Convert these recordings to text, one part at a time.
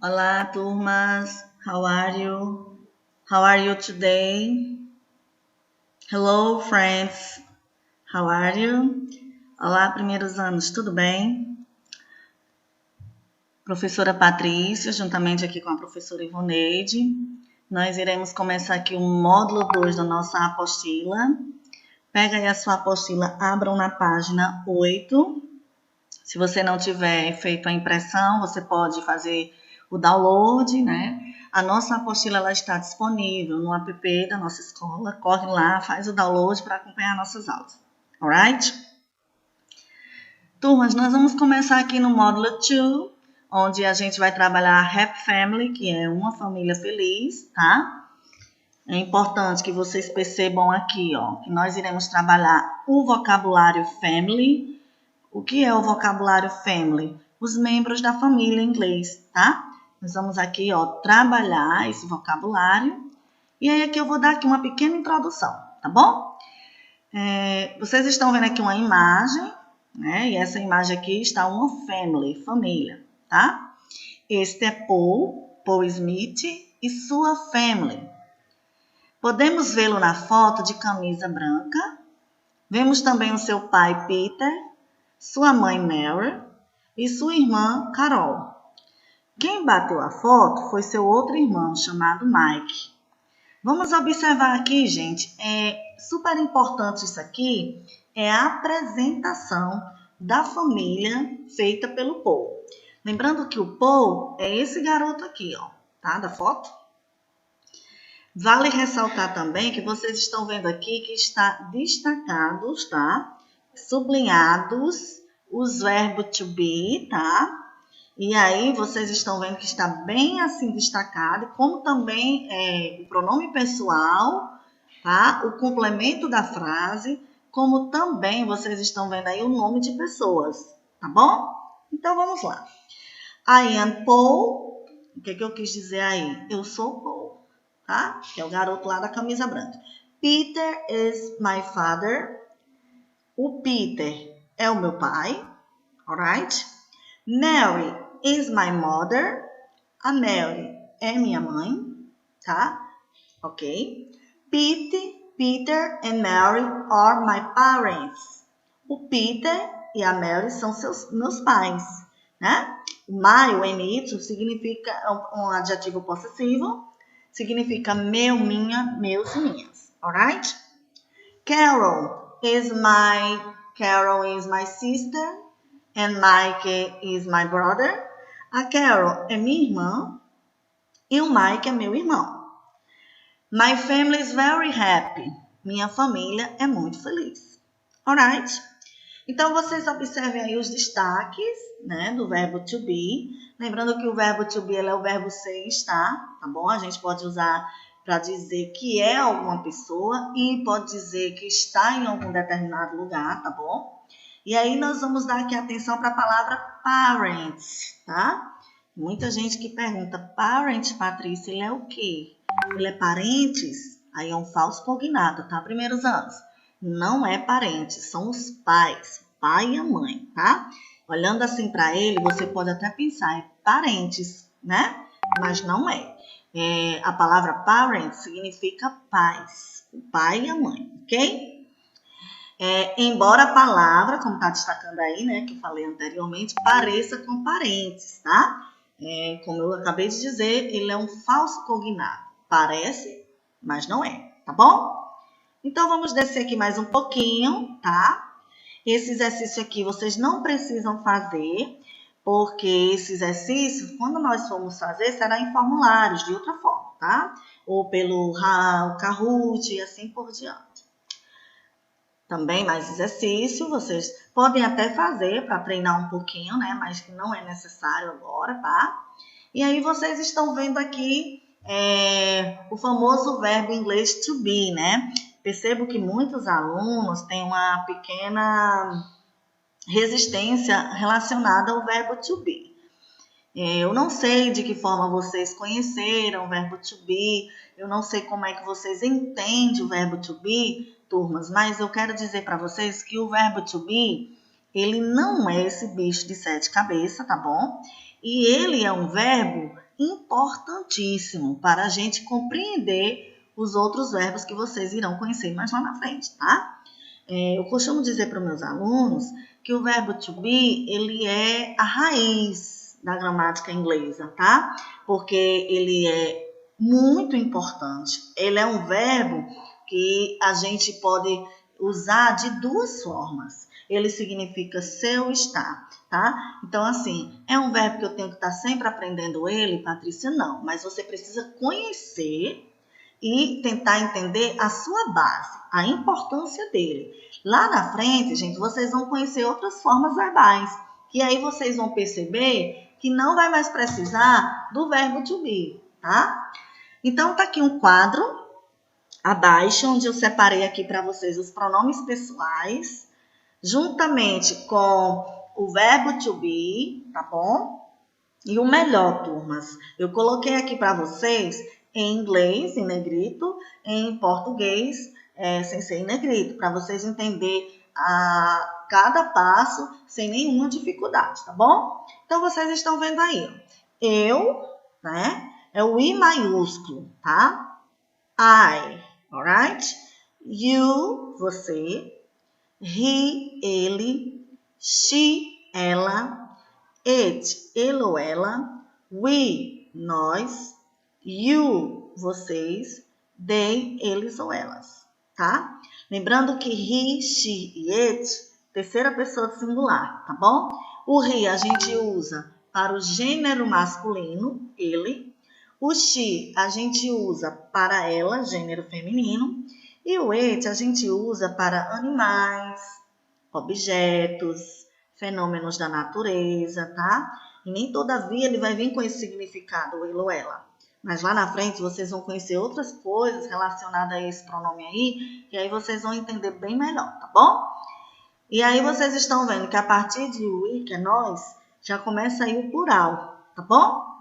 Olá, turmas. How are you? How are you today? Hello, friends. How are you? Olá, primeiros anos, tudo bem? Professora Patrícia, juntamente aqui com a professora Ivoneide, nós iremos começar aqui o módulo 2 da nossa apostila. Pega aí a sua apostila, abram na página 8. Se você não tiver feito a impressão, você pode fazer o download, né? A nossa apostila ela está disponível no app da nossa escola. Corre lá, faz o download para acompanhar nossas aulas. Alright? Turmas, nós vamos começar aqui no módulo 2, onde a gente vai trabalhar Happy Family, que é uma família feliz, tá? É importante que vocês percebam aqui, ó, que nós iremos trabalhar o vocabulário family. O que é o vocabulário family? Os membros da família em inglês, tá? Nós vamos aqui, ó, trabalhar esse vocabulário. E aí aqui eu vou dar aqui uma pequena introdução, tá bom? Vocês estão vendo aqui uma imagem, né? E essa imagem aqui está uma family, família, tá? Este é Paul Smith e sua family. Podemos vê-lo na foto de camisa branca. Vemos também o seu pai, Peter, sua mãe, Mary, e sua irmã, Carol. Quem bateu a foto foi seu outro irmão, chamado Mike. Vamos observar aqui, gente, é super importante isso aqui, é a apresentação da família feita pelo Paul. Lembrando que o Paul é esse garoto aqui, ó, tá, da foto. Vale ressaltar também que vocês estão vendo aqui que está destacados, tá? Sublinhados os verbos to be, tá? E aí vocês estão vendo que está bem assim destacado, como também o pronome pessoal, tá? O complemento da frase, como também vocês estão vendo aí o nome de pessoas, tá bom? Então vamos lá. I am Paul. O que eu quis dizer aí? Eu sou Paul, tá? Que é o garoto lá da camisa branca. Peter is my father. O Peter é o meu pai, alright? Mary is my mother. A Mary é minha mãe, tá? Ok? Peter and Mary are my parents. O Peter e a Mary são meus pais, né? O my, o my, significa um adjetivo possessivo, significa meu, minha, meus e minhas, alright? Carol is my sister and Mike is my brother. A Carol é minha irmã e o Mike é meu irmão. My family is very happy. Minha família é muito feliz. Alright? Então, vocês observem aí os destaques, né, do verbo to be. Lembrando que o verbo to be é o verbo ser e estar, tá bom? A gente pode usar para dizer que é alguma pessoa e pode dizer que está em algum determinado lugar, tá bom? E aí nós vamos dar aqui atenção para a palavra parents, tá? Muita gente que pergunta, parent, Patrícia, ele é o quê? Ele é parentes? Aí é um falso cognato, tá? Primeiros anos. Não é parentes, são os pais, pai e a mãe, tá? Olhando assim para ele, você pode até pensar, é parentes, né? Mas não é. A palavra parent significa pais, o pai e a mãe, ok? Embora a palavra, como está destacando aí, né, que eu falei anteriormente, pareça com parentes, tá? Como eu acabei de dizer, ele é um falso cognato. Parece, mas não é, tá bom? Então, vamos descer aqui mais um pouquinho, tá? Esse exercício aqui vocês não precisam fazer, porque esse exercício, quando nós formos fazer, será em formulários, de outra forma, tá? Ou pelo Kahoot e assim por diante. Também mais exercício, vocês podem até fazer para treinar um pouquinho, né? Mas que não é necessário agora, tá? E aí vocês estão vendo aqui o famoso verbo em inglês to be, né? Percebo que muitos alunos têm uma pequena resistência relacionada ao verbo to be. Eu não sei de que forma vocês conheceram o verbo to be, eu não sei como é que vocês entendem o verbo to be, turmas, mas eu quero dizer para vocês que o verbo to be, ele não é esse bicho de 7 cabeças, tá bom? E ele é um verbo importantíssimo para a gente compreender os outros verbos que vocês irão conhecer mais lá na frente, tá? Eu costumo dizer para os meus alunos que o verbo to be, ele é a raiz da gramática inglesa, tá? Porque ele é muito importante. Ele é um verbo que a gente pode usar de duas formas. Ele significa ser ou estar, tá? Então, assim, é um verbo que eu tenho que estar sempre aprendendo ele, Patrícia? Não, mas você precisa conhecer e tentar entender a sua base, a importância dele. Lá na frente, gente, vocês vão conhecer outras formas verbais, que aí vocês vão perceber que não vai mais precisar do verbo to be, tá? Então, tá aqui um quadro abaixo, onde eu separei aqui para vocês os pronomes pessoais, juntamente com o verbo to be, tá bom? E o melhor, turmas, eu coloquei aqui para vocês em inglês, em negrito, em português, sem ser em negrito, para vocês entenderem cada passo sem nenhuma dificuldade, tá bom? Então, vocês estão vendo aí, ó. Eu, né? É o I maiúsculo, tá? I, alright? You, você. He, ele. She, ela. It, ele ou ela. We, nós. You, vocês. They, eles ou elas, tá? Lembrando que he, she e it, terceira pessoa do singular, tá bom? O he a gente usa para o gênero masculino, ele. O she a gente usa para ela, gênero feminino. E o it a gente usa para animais, objetos, fenômenos da natureza, tá? E nem todavia ele vai vir com esse significado, ele ou ela. Mas lá na frente vocês vão conhecer outras coisas relacionadas a esse pronome aí, e aí vocês vão entender bem melhor, tá bom? E aí vocês estão vendo que a partir de we, que é nós, já começa aí o plural, tá bom?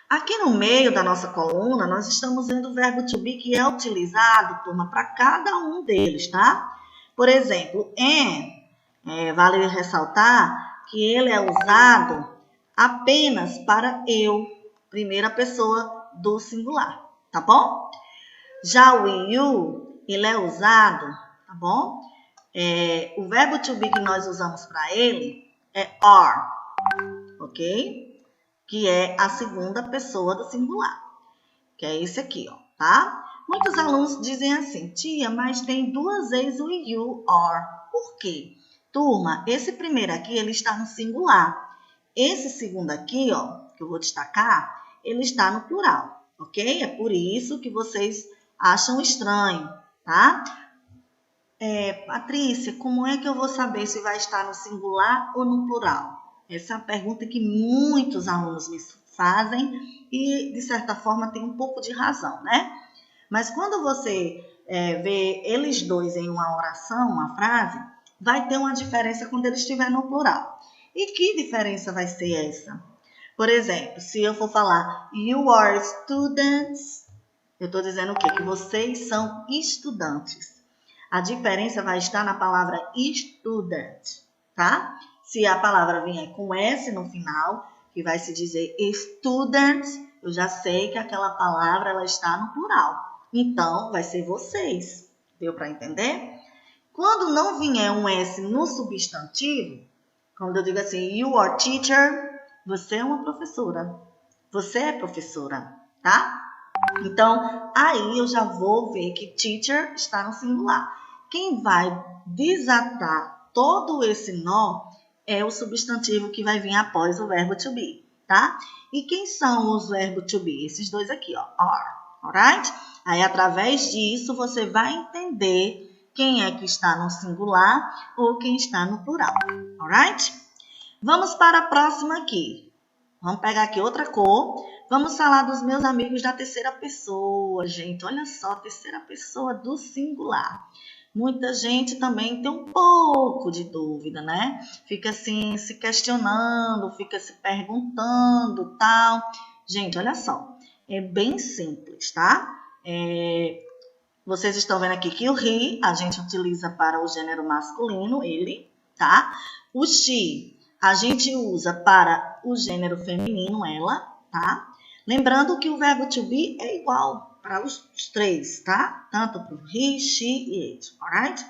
Aqui no meio da nossa coluna, nós estamos vendo o verbo to be que é utilizado, turma, para cada um deles, tá? Por exemplo, vale ressaltar que ele é usado apenas para eu, primeira pessoa do singular, tá bom? Já o you, ele é usado, tá bom? O verbo to be que nós usamos para ele é are, ok? Que é a segunda pessoa do singular, que é esse aqui, ó, tá? Muitos alunos dizem assim, tia, mas tem duas vezes o you, are. Por quê? Turma, esse primeiro aqui, ele está no singular. Esse segundo aqui, ó, que eu vou destacar, ele está no plural, ok? É por isso que vocês acham estranho, tá? Patrícia, como é que eu vou saber se vai estar no singular ou no plural? Essa é a pergunta que muitos alunos me fazem e, de certa forma, tem um pouco de razão, né? Mas quando você vê eles dois em uma oração, uma frase, vai ter uma diferença quando ele estiver no plural. E que diferença vai ser essa? Por exemplo, se eu for falar you are students, eu estou dizendo o quê? Que vocês são estudantes. A diferença vai estar na palavra student, tá? Se a palavra vier com S no final, que vai se dizer students, eu já sei que aquela palavra ela está no plural. Então, vai ser vocês. Deu para entender? Quando não vier um S no substantivo, quando eu digo assim, you are teacher, você é uma professora. Você é professora, tá? Então, aí eu já vou ver que teacher está no singular. Quem vai desatar todo esse nó é o substantivo que vai vir após o verbo to be, tá? E quem são os verbos to be? Esses dois aqui, ó, are, alright? Aí, através disso, você vai entender quem é que está no singular ou quem está no plural, alright? Vamos para a próxima aqui. Vamos pegar aqui outra cor. Vamos falar dos meus amigos da terceira pessoa, gente. Olha só, terceira pessoa do singular. Muita gente também tem um pouco de dúvida, né? Fica assim, se questionando, fica se perguntando, tal. Gente, olha só. É bem simples, tá? Vocês estão vendo aqui que o he a gente utiliza para o gênero masculino, ele, tá? O she a gente usa para o gênero feminino, ela, tá? Lembrando que o verbo to be é igual para os três, tá? Tanto para o he, she e it, alright?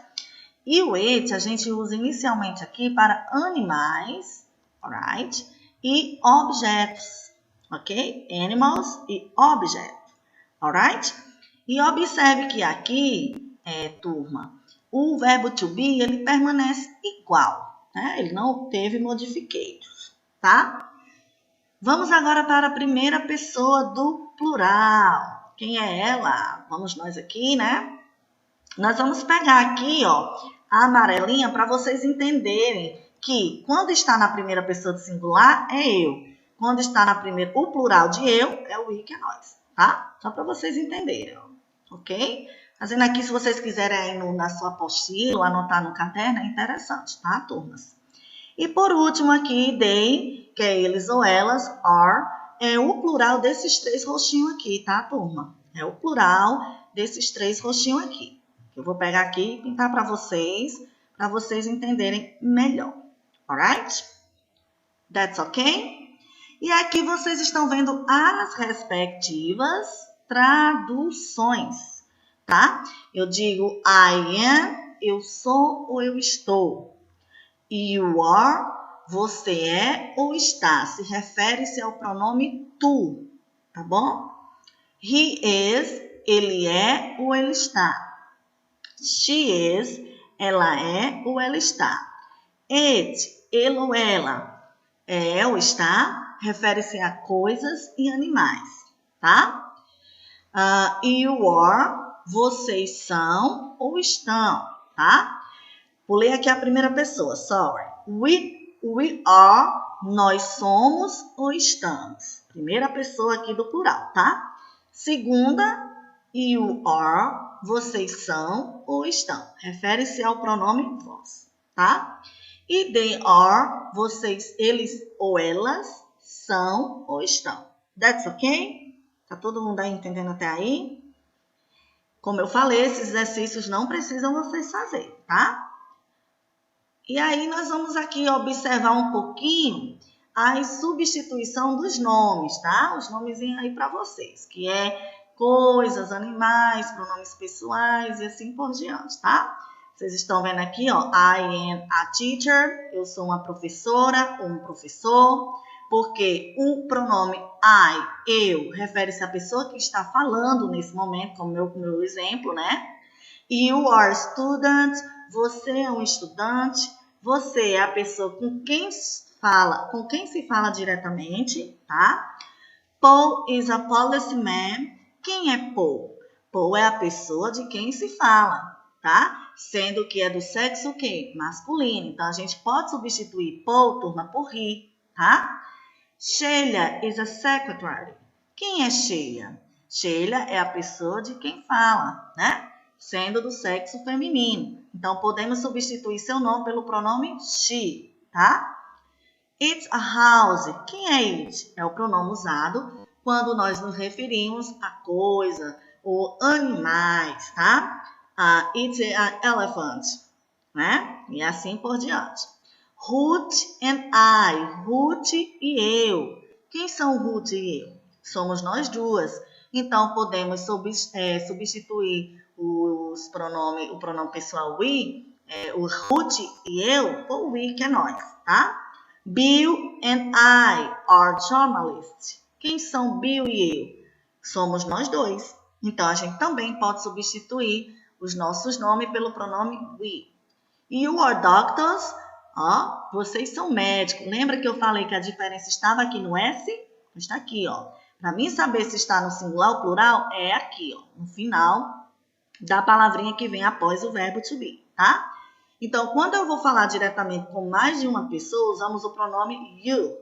E o it a gente usa inicialmente aqui para animais, alright? E objetos, ok? Animals e objetos, alright? E observe que aqui, turma, o verbo to be, ele permanece igual, né? Ele não teve modificados, tá? Vamos agora para a primeira pessoa do plural. Quem é ela? Vamos nós aqui, né? Nós vamos pegar aqui, ó, a amarelinha para vocês entenderem que quando está na primeira pessoa do singular é eu. Quando está na primeira, o plural de eu é o we, que é nós, tá? Só para vocês entenderem, ó, ok? Fazendo aqui, se vocês quiserem aí na sua apostila ou anotar no caderno, é interessante, tá, turmas? E por último aqui, they, que é eles ou elas, are, é o plural desses três roxinhos aqui, tá, turma? É o plural desses três roxinhos aqui. Eu vou pegar aqui e pintar para vocês entenderem melhor. Alright? That's okay? E aqui vocês estão vendo as respectivas traduções, tá? Eu digo I am, eu sou ou eu estou. You are, você é ou está. Se refere-se ao pronome tu, tá bom? He is, ele é ou ele está. She is, ela é ou ela está. It, ele ou ela, é ou está, refere-se a coisas e animais, tá? You are, vocês são ou estão, tá? Pulei aqui a primeira pessoa, sorry. We are, nós somos ou estamos. Primeira pessoa aqui do plural, tá? Segunda, you are, vocês são ou estão. Refere-se ao pronome vós, tá? E they are, vocês, eles ou elas são ou estão. That's okay? Tá todo mundo aí entendendo até aí? Como eu falei, esses exercícios não precisam vocês fazer, tá? E aí nós vamos aqui observar um pouquinho a substituição dos nomes, tá? Os nomezinhos aí para vocês, que é coisas, animais, pronomes pessoais e assim por diante, tá? Vocês estão vendo aqui, ó, I am a teacher, eu sou uma professora ou um professor, porque o pronome I, eu, refere-se à pessoa que está falando nesse momento, como meu exemplo, né? You are student, você é um estudante, você é a pessoa com quem se fala diretamente, tá? Paul is a policeman. Quem é Paul? Paul é a pessoa de quem se fala, tá? Sendo que é do sexo o quê? Masculino. Então, a gente pode substituir Paul, turma, por he, tá? Sheila is a secretary. Quem é Sheila? Sheila é a pessoa de quem fala, né? Sendo do sexo feminino. Então, podemos substituir seu nome pelo pronome she, tá? It's a house. Quem é it? É o pronome usado quando nós nos referimos a coisa ou animais, tá? It's an elephant, né? E assim por diante. Ruth and I. Ruth e eu. Quem são Ruth e eu? Somos nós duas. Então, podemos substituir o pronome pessoal we, o Ruth e eu, por we, que é nós, tá? Bill and I are journalists. Quem são Bill e eu? Somos nós dois. Então, a gente também pode substituir os nossos nomes pelo pronome we. You are doctors. Ó, vocês são médicos. Lembra que eu falei que a diferença estava aqui no S? Está aqui, ó. Para mim saber se está no singular ou plural, é aqui, ó, no final da palavrinha que vem após o verbo to be, tá? Então, quando eu vou falar diretamente com mais de uma pessoa, usamos o pronome you.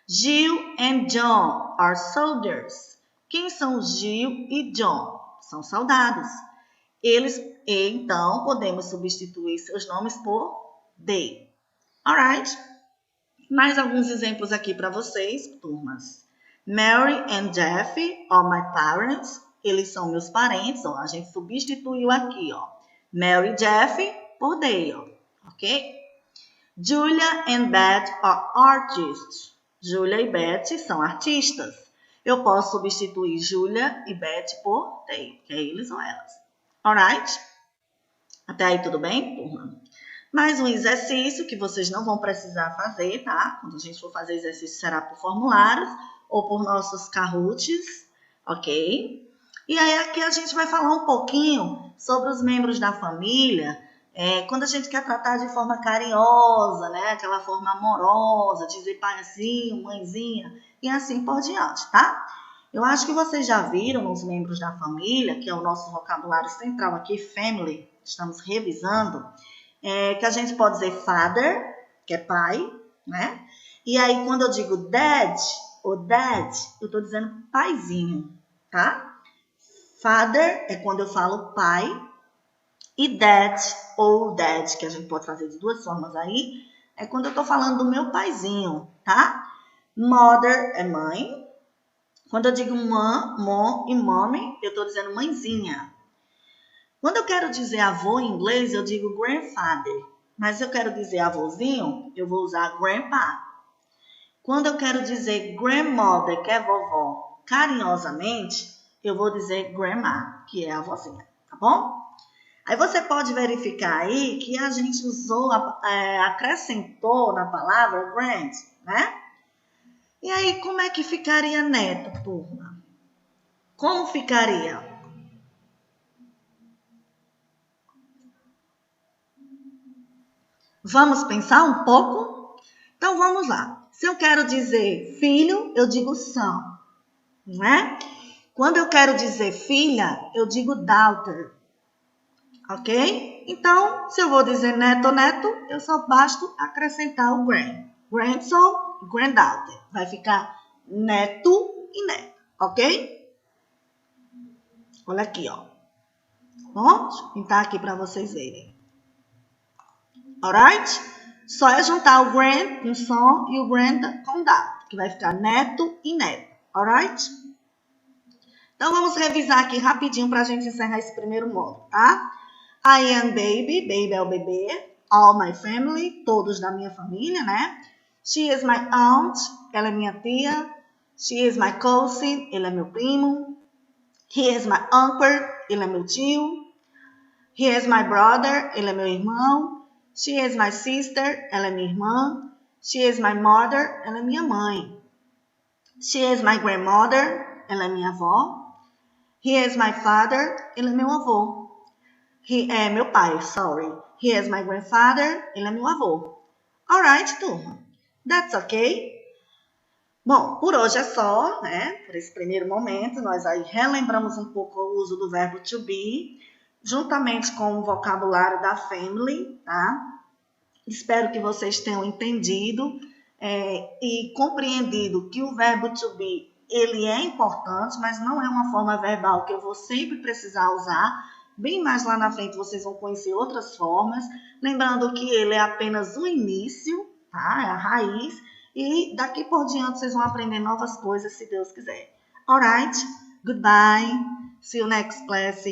Jill and John are soldiers. Quem são Jill e John? São soldados. Então, podemos substituir seus nomes por they. Alright? Mais alguns exemplos aqui para vocês, turmas. Mary and Jeff are my parents. Eles são meus parentes. Ó, a gente substituiu aqui, ó. Mary e Jeff por they, ó. Ok? Julia and Beth are artists. Júlia e Beth são artistas. Eu posso substituir Júlia e Beth por they, que é eles ou elas. Alright? Até aí tudo bem, turma? Mais um exercício que vocês não vão precisar fazer, tá? Quando a gente for fazer exercício será por formulários ou por nossos Kahoots, ok? E aí aqui a gente vai falar um pouquinho sobre os membros da família, quando a gente quer tratar de forma carinhosa, né? Aquela forma amorosa, dizer paizinho, mãezinha e assim por diante, tá? Eu acho que vocês já viram os membros da família, que é o nosso vocabulário central aqui, family, estamos revisando, que a gente pode dizer father, que é pai, né? E aí, quando eu digo dad, ou dad, eu estou dizendo paizinho, tá? Father é quando eu falo pai, e dad, ou dad, que a gente pode fazer de duas formas aí, é quando eu estou falando do meu paizinho, tá? Mother é mãe. Quando eu digo mom e mommy, eu estou dizendo mãezinha. Quando eu quero dizer avô em inglês, eu digo grandfather. Mas se eu quero dizer avôzinho, eu vou usar grandpa. Quando eu quero dizer grandmother, que é vovó, carinhosamente, eu vou dizer grandma, que é a avózinha, tá bom? Aí você pode verificar aí que a gente usou, acrescentou na palavra grand, né? E aí, como é que ficaria neto, turma? Como ficaria? Vamos pensar um pouco? Então, vamos lá. Se eu quero dizer filho, eu digo son, não é? Quando eu quero dizer filha, eu digo daughter, ok? Então, se eu vou dizer neto ou neto, eu só basta acrescentar o grand. Grandson e granddaughter. Vai ficar neto e neto, ok? Olha aqui, ó. Bom, deixa eu pintar aqui para vocês verem. Alright? Só é juntar o grand com som e o grand com daughter, que vai ficar neto e neto. Alright? Então, vamos revisar aqui rapidinho para a gente encerrar esse primeiro módulo, tá? I am baby, baby é o bebê. All my family, todos da minha família, né? She is my aunt, ela é minha tia. She is my cousin, ele é meu primo. He is my uncle, ele é meu tio. He is my brother, ele é meu irmão. She is my sister, ela é minha irmã. She is my mother, ela é minha mãe. She is my grandmother, ela é minha avó. He is my father, ele é meu avô. He é meu pai, sorry. He is my grandfather, ele é meu avô. Alright, turma. That's okay. Bom, por hoje é só, né? Por esse primeiro momento, nós aí relembramos um pouco o uso do verbo to be, juntamente com o vocabulário da family, tá? Espero que vocês tenham entendido e compreendido que o verbo to be, ele é importante, mas não é uma forma verbal que eu vou sempre precisar usar. Bem mais lá na frente vocês vão conhecer outras formas, lembrando que ele é apenas o início, tá? É a raiz, e daqui por diante vocês vão aprender novas coisas, se Deus quiser. Alright? Goodbye. See you next class.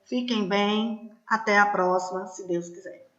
Fiquem bem. Até a próxima, se Deus quiser.